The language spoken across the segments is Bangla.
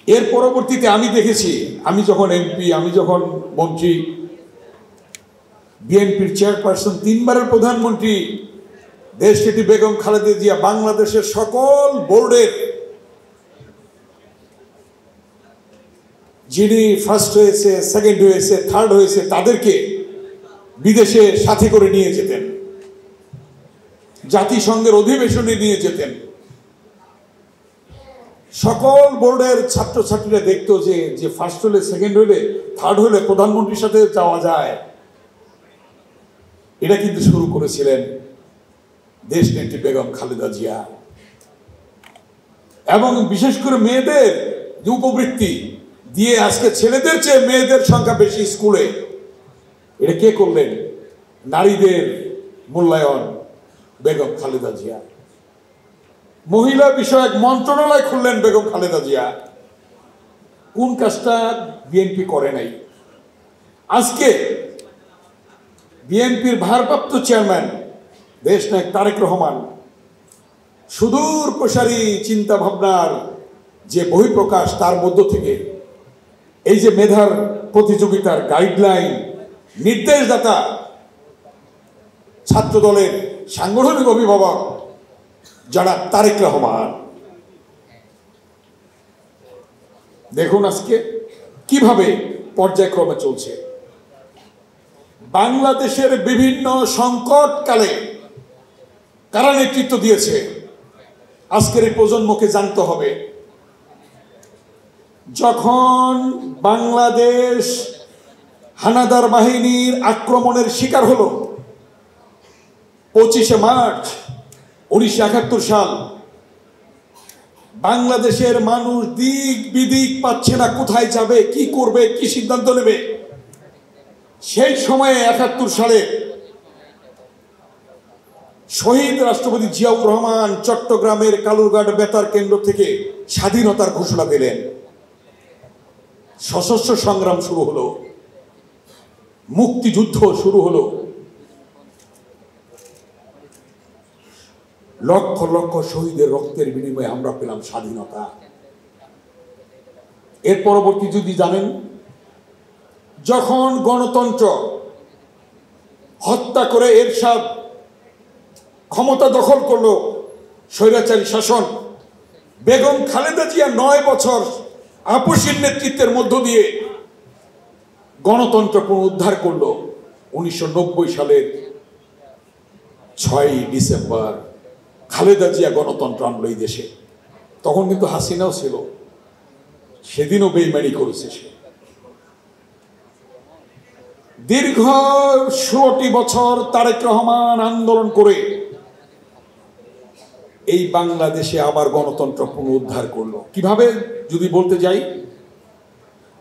এর পরবর্তীতে আমি দেখেছি, আমি যখন এমপি, আমি যখন মন্ত্রী, বিএনপির চেয়ারপারসন, 3 বারের প্রধানমন্ত্রী দেশনেত্রী বেগম খালেদা জিয়া বাংলাদেশের সকল বোর্ডের যিনি ফার্স্ট হয়েছে, সেকেন্ড হয়েছে, থার্ড হয়েছে তাদেরকে বিদেশে সাথে করে নিয়ে যেতেন, জাতিসংঘের অধিবেশনে নিয়ে যেতেন। সকল বোর্ডের ছাত্রছাত্রীরা দেখতো যে ফার্স্ট হলে, সেকেন্ড হলে, থার্ড হলে প্রধানমন্ত্রীর সাথে যাওয়া যায়। এটা কিন্তু শুরু করেছিলেন দেশনেত্রী বেগম খালেদা জিয়া। এবং বিশেষ করে মেয়েদের যে উপবৃত্তি দিয়ে আজকে ছেলেদের চেয়ে মেয়েদের সংখ্যা বেশি স্কুলে, এটা কে করলেন? নারীদের মূল্যায়ন বেগম খালেদা জিয়া। মহিলা বিষয়ক মন্ত্রণালয় খুললেন বেগম খালেদা জিয়া। কোন কাজটা বিএনপি করে নাই? আজকে বিএনপির ভারপ্রাপ্ত চেয়ারম্যান দেশনায়ক তারেক রহমান সুদূর প্রসারী চিন্তা ভাবনার যে বহিঃপ্রকাশ, তার মধ্য থেকে এই যে মেধার প্রতিযোগিতার গাইডলাইন, নির্দেশদাতা, ছাত্র দলের সাংগঠনিক অভিভাবক যারা তারেক রহমান, দেখুন আজকে কিভাবে পর্যায়ক্রমে চলছে। বাংলাদেশের বিভিন্ন সংকটকালে কারা নেতৃত্ব দিয়েছে আজকের এই প্রজন্মকে জানতে হবে। যখন বাংলাদেশ হানাদার বাহিনীর আক্রমণের শিকার হলো 25শে মার্চ 1971 সাল, বাংলাদেশের মানুষ দিক বিদিক পাচ্ছে না, কোথায় যাবে, কি করবে, কি সিদ্ধান্ত নেবে। সেই সময়ে 71 সালে শহীদ রাষ্ট্রপতি জিয়াউর রহমান চট্টগ্রামের কালুরঘাট বেতার কেন্দ্র থেকে স্বাধীনতার ঘোষণা দিলেন। সশস্ত্র সংগ্রাম শুরু হলো, মুক্তিযুদ্ধ শুরু হলো। লক্ষ লক্ষ শহীদের রক্তের বিনিময়ে আমরা পেলাম স্বাধীনতা। এর পরবর্তী যদি জানেন, যখন গণতন্ত্র হত্যা করে এরশাদ ক্ষমতা দখল করলো, স্বৈরাচারী শাসন, বেগম খালেদা জিয়া 9 বছর আপসীর নেতৃত্বের মধ্য দিয়ে গণতন্ত্র পুনরুদ্ধার করলো। 1990 সালের 6ই ডিসেম্বর খালেদা জিয়া গণতন্ত্র আনলো এই দেশে। তখন কিন্তু হাসিনাও ছিল, সেদিনও বেইমানি করেছে সে। দীর্ঘ 16টি বছর তারেক রহমান আন্দোলন করে এই বাংলাদেশে আবার গণতন্ত্র পুনরুদ্ধার করলো। কিভাবে যদি বলতে যাই,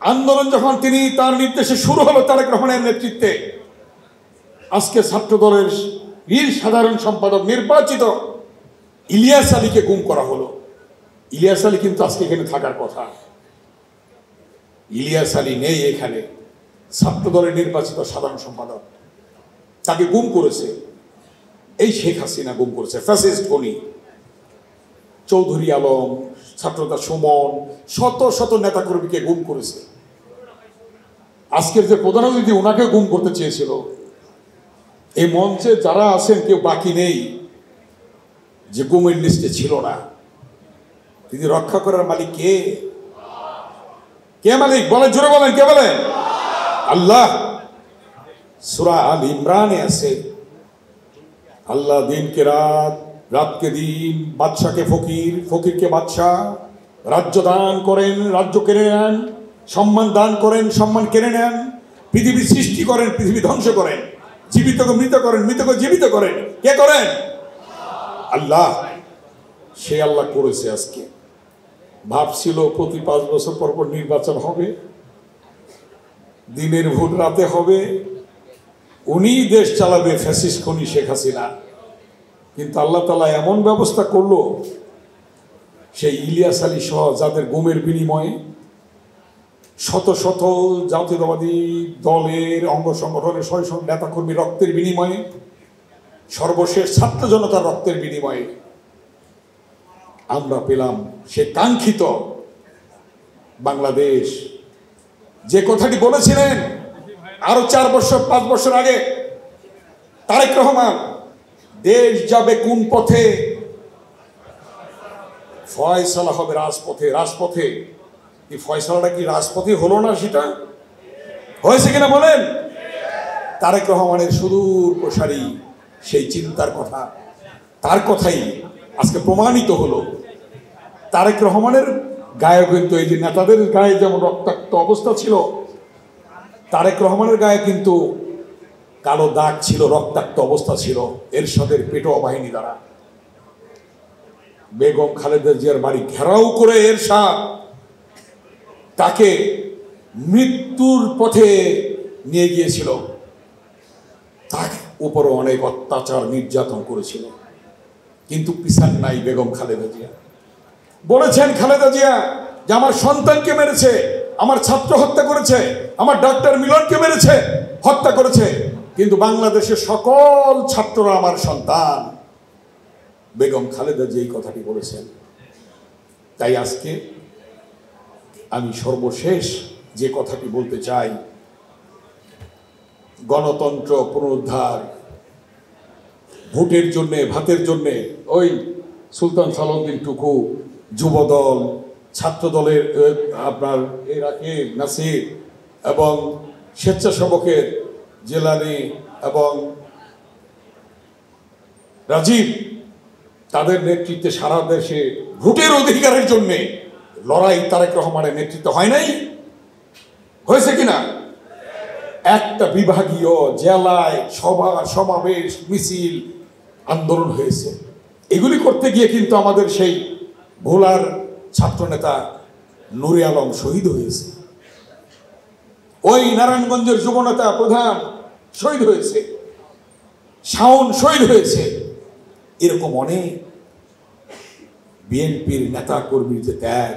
আন্দোলন যখন তিনি তার নির্দেশে শুরু হলো তারেক রহমানের নেতৃত্বে, আজকে ছাত্র দলের বীর সাধারণ সম্পাদক নির্বাচিত ইলিয়াস আলীকে গুম করা হলো। ইলিয়াস আলী কিন্তু আজকে এখানে থাকার কথা, ইলিয়াস আলী নেই এখানে। ছাত্র দলের নির্বাচিত সাধারণ সম্পাদক, তাকে গুম করেছে এই শেখ হাসিনা, গুম করেছে ফ্যাসিস্ট গনি। চৌধুরী আলম, ছাত্রতা সুমন, শত শত নেতাকর্মীকে গুম করেছে। আজকের যে প্রধান অতিথি, ওনাকে গুম করতে চেয়েছিল। এই মঞ্চে যারা আছেন কেউ বাকি নেই যে গুমের লিস্টে ছিল না। তিনি রক্ষা করার মালিক কে? কে মালিক? বলেন, জোরে বলেন, কে বলেন? আল্লাহ। সূরা আল ইমরানে আছে, আল্লাহ দিনকে রাত, রাতকে দিন, বাদশাকে ফকির, ফকিরকে বাদশাহ। রাজ্য দান করেন, রাজ্য কেড়ে নেন, সম্মান দান করেন, সম্মান কেড়ে নেন। পৃথিবী সৃষ্টি করেন, পৃথিবী ধ্বংস করেন। জীবিতকে মৃত করেন, মৃতকে জীবিত করেন। কে করেন? আল্লাহ। সে আল্লাহ করেছে। আজকে ভাবছিল প্রতি 5 বছর পর পর নির্বাচন হবে, দিনের ভোট রাতে হবে, উনি দেশ চালাবে, ফ্যাসিস্ট খনি শেখ হাসিনা। কিন্তু আল্লাহ তাআলা এমন ব্যবস্থা করলো, সেই ইলিয়াস আলী সহ যাদের গুমের বিনিময়ে শত শত জাতীয়তাবাদী দলের অঙ্গ সংগঠনের শত নেতাকর্মী রক্তের বিনিময়ে, সর্বশেষ ছাত্র জনতার রক্তের বিনিময়ে আমরা পেলাম সে কাঙ্ক্ষিত বাংলাদেশ। যে কথাটি বলেছিলেন আরো 4 বছর 5 বছর আগে তারেক রহমান, দেশ যাবে কোন পথে, ফয়সালা হবে রাজপথে। রাজপথে এই ফয়সালাটা কি রাজপথে হলো না? সেটা হয়েছে কিনা বলেন? তারেক রহমানের সুদূর প্রসারী সেই চিন্তার কথা, তার কথাই আজকে প্রমাণিত হলো। তারেক রহমানের গায়ে কিন্তু এই যে নেতাদের গায়ে যেমন রক্তাক্ত অবস্থা ছিল, তারেক রহমানের গায়ে কিন্তু কালো দাগ ছিল, রক্তাক্ত অবস্থা ছিল এরশাদের পেটোয়া বাহিনী দ্বারা। বেগম খালেদা জিয়ার বাড়ি ঘেরাও করে এরশাদ তাকে মৃত্যুর পথে নিয়ে গিয়েছিল, তার উপরও অনেক অত্যাচার নির্যাতন করেছিল, কিন্তু পিছান নাই বেগম খালেদা জিয়া। বলেছেন খালেদা জিয়া যে আমার সন্তানকে মেরেছে, আমার ছাত্র হত্যা করেছে, আমার ডক্টর মিলনকে মেরেছে, হত্যা করেছে, কিন্তু বাংলাদেশের সকল ছাত্ররা আমার সন্তান। বেগম খালেদা জিয়া এই কথাটি বলেছেন। তাই আজকে আমি সর্বশেষ যে কথাটি বলতে চাই, গণতন্ত্র পুনরুদ্ধার, ভোটের জন্যে, ভাতের জন্যে ওই সুলতান সালাউদ্দিন টুকু, যুবদল, ছাত্র দলের আপনার রাকিব নাসির এবং স্বেচ্ছাসেবকের জেলানি এবং রাজীব, তাদের নেতৃত্বে সারা দেশে ভোটের অধিকারের জন্যে লড়াই তারেক রহমানের নেতৃত্বে হয় নাই? হয়েছে কিনা? একটা বিভাগীয় জেলায় সভা, সমাবেশ, মিছিল, আন্দোলন হয়েছে। এগুলি করতে গিয়ে কিন্তু আমাদের সেই ভোলার ছাত্রনেতা নুরে আলম শহীদ হয়েছে, ওই নারায়ণগঞ্জের যুবনেতা প্রধান শহীদ হয়েছে, শাওন শহীদ হয়েছে। এরকম অনেক বিএনপির নেতা কর্মীর যে ত্যাগ,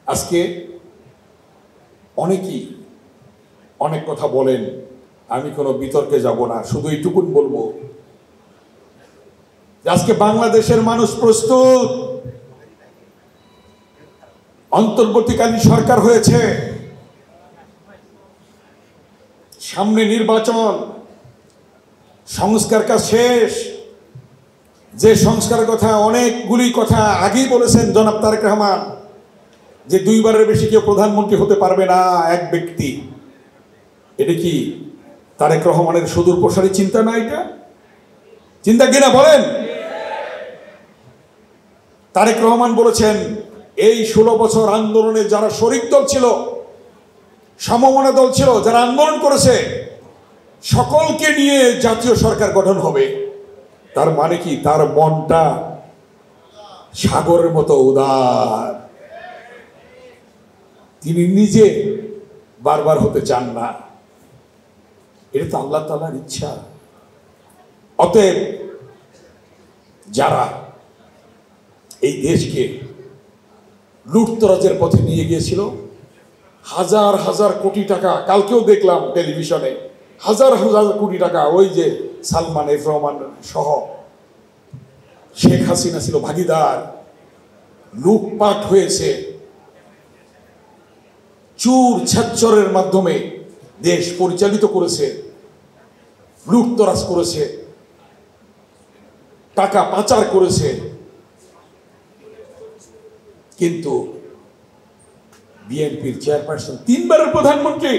আজকে অনেকেই অনেক কথা বলেন, আমি কোনো বিতর্কে যাব না, শুধু এইটুকুন বলবো যে আজকে বাংলাদেশের মানুষ প্রস্তুত। অন্তর্বর্তীকালীন সরকার হয়েছে, সামনে নির্বাচন, সংস্কার কাজ শেষ। যে সংস্কারের কথা, অনেকগুলি কথা আগেই বলেছেন জনাব তারেক রহমান, যে 2 বারের বেশি কেউ প্রধানমন্ত্রী হতে পারবে না এক ব্যক্তি। এটা কি তারেক রহমানের সুদূর প্রসারী চিন্তা না? এটা চিন্তা কিনা বলেন? তারেক রহমান বলেছেন এই 16 বছর আন্দোলনে যারা শরিক দল ছিল, সমমনা দল ছিল, যারা আন্দোলন করেছে, সকলকে নিয়ে জাতীয় সরকার গঠন হবে। তার মানে কি? তার মনটা সাগরের মতো উদার, তিনি নিজে বারবার হতে চান না। এটা তো আল্লাহ তাআলার ইচ্ছা। অতএব যারা এই দেশকে লুটতরাজের পথে নিয়ে গিয়েছিল, হাজার হাজার কোটি টাকা, কালকেও দেখলাম টেলিভিশনে, হাজার হাজার কোটি টাকা, ওই যে সালমান এফ রহমান সহ শেখ হাসিনা ছিল ভাগিদার, লুটপাট হয়েছে, চুর ছেচ্চরের মাধ্যমে দেশ পরিচালিত করেছে, লুটতরাজ করেছে, টাকা পাচার করেছে। কিন্তু বিএনপির চেয়ারপারসন, 3 বারের প্রধানমন্ত্রী,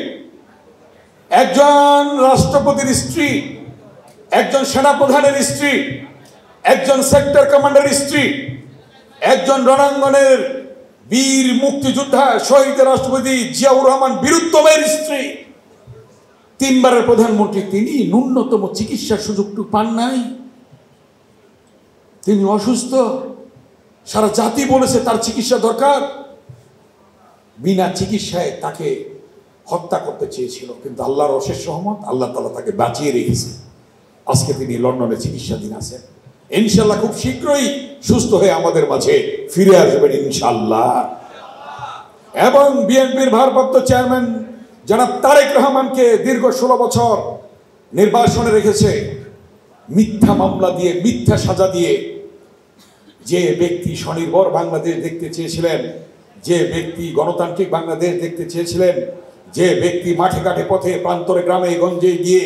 একজন রাষ্ট্রপতির স্ত্রী, একজন সেনাপ্রধানের স্ত্রী, একজন সেক্টর কমান্ডারের স্ত্রী, একজন রণাঙ্গনের বীর মুক্তিযোদ্ধা শহীদ রাষ্ট্রপতি জিয়াউর রহমান বীরুত্তমের স্ত্রী, 3 বারের প্রধানমন্ত্রী, তিনি ন্যূনতম চিকিৎসার সুযোগটুকু পান নাই। তিনি অসুস্থ, সারা জাতি বলেছে তার চিকিৎসা দরকার, বিনা চিকিৎসায় তাকে হত্যা করতে চেয়েছিল, কিন্তু আল্লাহর অশেষ রহমত, আল্লাহ তাআলা তাকে বাঁচিয়ে রেখেছে। আজকে তিনি লন্ডনে চিকিৎসাধীন আছেন। ইনশাআল্লাহ খুব শীঘ্রই সুস্থ হয়ে আমাদের মাঝে ফিরে আসবেন ইনশাআল্লাহ। এবং বিএনপির ভারপ্রাপ্ত চেয়ারম্যান জনাব তারেক রহমানকে দীর্ঘ 16 বছর নির্বাসনে রেখেছে, মিথ্যা মামলা দিয়ে, মিথ্যা সাজা দিয়ে। যে ব্যক্তি স্বনির্ভর বাংলাদেশ দেখতে চেয়েছিলেন, যে ব্যক্তি গণতান্ত্রিক বাংলাদেশ দেখতে চেয়েছিলেন, যে ব্যক্তি মাঠে ঘাটে পথে প্রান্তরে গ্রামে গঞ্জে গিয়ে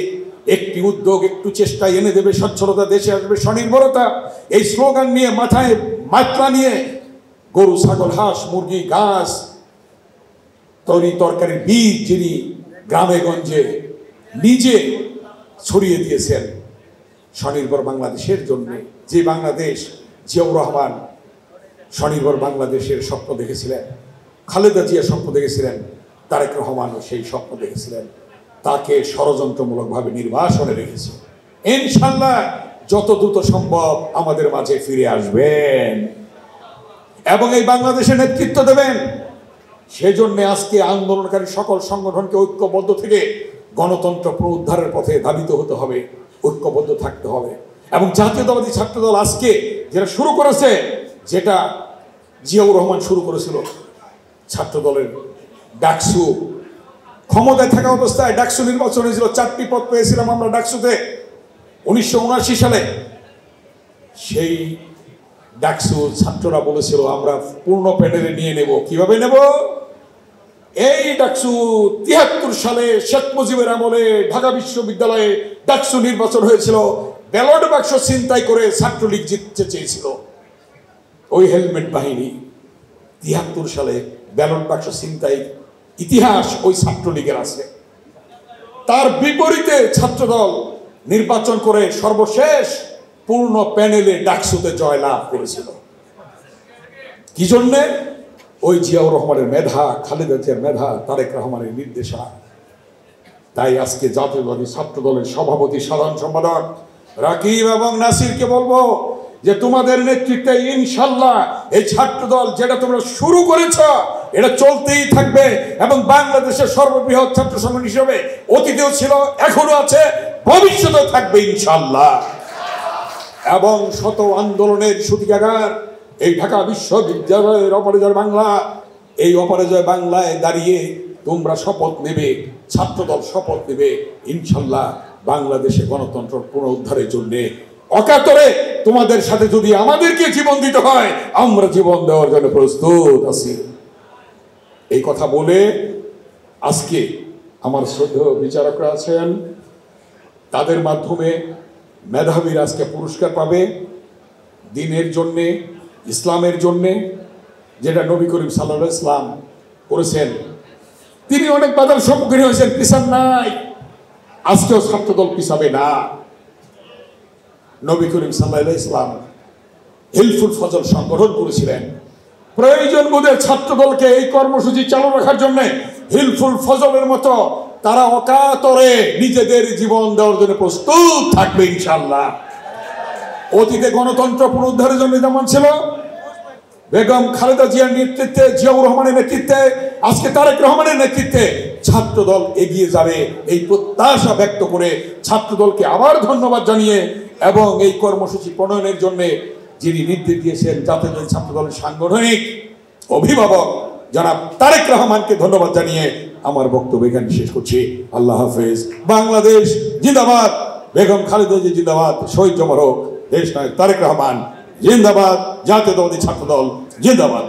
একটি উদ্যোগ একটু চেষ্টায় এনে দেবে সচ্ছলতা, দেশে আসবে স্বনির্ভরতা, এই স্লোগান নিয়ে মাথায় মাত্রা নিয়ে গরু ছাগল হাঁস মুরগি গাছ তরি তরকারির বীজ যিনি গ্রামে গঞ্জে নিজে ছড়িয়ে দিয়েছেন স্বনির্ভর বাংলাদেশের জন্য, যে বাংলাদেশ জিয়াউর রহমান স্বনির্ভর বাংলাদেশের স্বপ্ন দেখেছিলেন, খালেদা জিয়া স্বপ্ন দেখেছিলেন, তারেক রহমানও সেই স্বপ্ন দেখেছিলেন, তাকে ষড়যন্ত্রমূলকভাবে নির্বাসনে রেখেছে। ইনশাআল্লাহ যত দ্রুত সম্ভব আমাদের মাঝে ফিরে আসবেন এবং এই বাংলাদেশে নেতৃত্ব দেবেন। সেজন্য আজকে আন্দোলনকারী সকল সংগঠনকে ঐক্যবদ্ধ থেকে গণতন্ত্র পুনরুদ্ধারের পথে ধাবিত হতে হবে, ঐক্যবদ্ধ থাকতে হবে। এবং জাতীয়তাবাদী ছাত্রদল আজকে যেটা শুরু করেছে, যেটা জিয়াউর রহমান শুরু করেছিল, ছাত্রদলের ডাকসু, ক্ষমতায় থাকা অবস্থায় ডাকসু নির্বাচন হয়েছিল, 4টি পদ পেয়েছিলাম আমরা ডাকসুতে 1979 সালে। সেই ডাকসু ছাত্ররা বলেছিল আমরা পূর্ণ প্যানেলে নিয়ে নেব। কিভাবে নেব? এই ডাকসু 73 সালে শেখ মুজিবের আমলে ঢাকা বিশ্ববিদ্যালয়ে ডাকসু নির্বাচন হয়েছিল, ব্যালট বাক্স ছিনতাই করে ছাত্রলীগ জিততে চেয়েছিল। ওই হেলমেট বাহিনী 73 সালে ব্যালট বাক্স ছিনতাই ইতিহাস ওই ছাত্রলীগের আছে। তার বিপরীতে ছাত্রদল নির্বাচন করে সর্বশেষ পূর্ণ প্যানেলে ডাকসুতে জয়লাভ করেছিল। কি জন্যে? ওই জিয়াউর রহমানের মেধা, খালেদা জিয়ার মেধা, তারেক রহমানের নির্দেশনা। তাই আজকে জাতীয়তাবাদী ছাত্রদলের সভাপতি সাধারণ সম্পাদক রাকিব এবং নাসিরকে বলবো যে তোমাদের নেতৃত্বে ইনশাল্লাহ এই ছাত্রদল যেটা তোমরা শুরু করেছ এটা চলতেই থাকবে এবং বাংলাদেশের সর্ববৃহৎ ছাত্র সংগঠন হিসেবে অতীতেও ছিল, এখনো আছে, ভবিষ্যতেও থাকবে ইনশাল্লাহ। এবং শত আন্দোলনের সূতিকাগার এই ঢাকা বিশ্ববিদ্যালয়ের অপরাজয় বাংলা, এই অপরাজয় বাংলায় দাঁড়িয়ে তোমরা শপথ নেবে, ছাত্রদল শপথ নেবে ইনশাল্লাহ বাংলাদেশে গণতন্ত্র পুনরুদ্ধারের জন্য অকাতরে তোমাদের সাথে যদি আমাদেরকে জীবন দিতে হয় আমরা জীবন দেওয়ার জন্য প্রস্তুত আছি। এই কথা বলে আজকে আমার শ্রদ্ধেয় বিচারকরা আছেন, তাদের মাধ্যমে মেধাবীর আজকে পুরস্কার পাবে দ্বীনের জন্যে, ইসলামের জন্যে, যেটা নবী করিম সাল্লাল্লাহু আলাইহি ওয়াসাল্লাম করেছেন। তিনি অনেক বাধার সম্মুখীন হয়েছেন, পিছান নাই, আজকেও ছাত্রদল পিছাবে না। নবী করিম সাল্লাল্লাহু আলাইহি ওয়াসাল্লাম হিলফুল ফজল সংগঠন করেছিলেন, প্রয়োজন বোধে ছাত্রদলকে এই কর্মসূচি চালু রাখার জন্য হিলফুল ফজলের মতো তারা অকাতরে নিজেদের জীবন দেওয়ার জন্য প্রস্তুত থাকবে ইনশাআল্লাহ। অতীতে গণতন্ত্র পুনরুদ্ধারের জন্য যেমন ছিল বেগম খালেদা জিয়ার নেতৃত্বে, জিয়াউর রহমানের নেতৃত্বে, আজকে তারেক রহমানের নেতৃত্বে ছাত্রদল এগিয়ে যাবে এই প্রত্যাশা ব্যক্ত করে ছাত্রদলকে আবার ধন্যবাদ জানিয়ে এবং এই কর্মসূচি প্রণয়নের জন্য যিনি নির্দেশ দিয়েছেন জাতীয় ছাত্রদলের সাংগঠনিক অভিভাবক জনাব তারেক রহমানকে ধন্যবাদ জানিয়ে আমার বক্তব্য এখানে শেষ করছি। আল্লাহ হাফেজ। বাংলাদেশ জিন্দাবাদ, বেগম খালেদা জিয়া জিন্দাবাদ, শহীদ জমরক দেশ নায়ক তারেক রহমান জিন্দাবাদ, জাতীয়তাবাদী ছাত্রদল জিন্দাবাদ।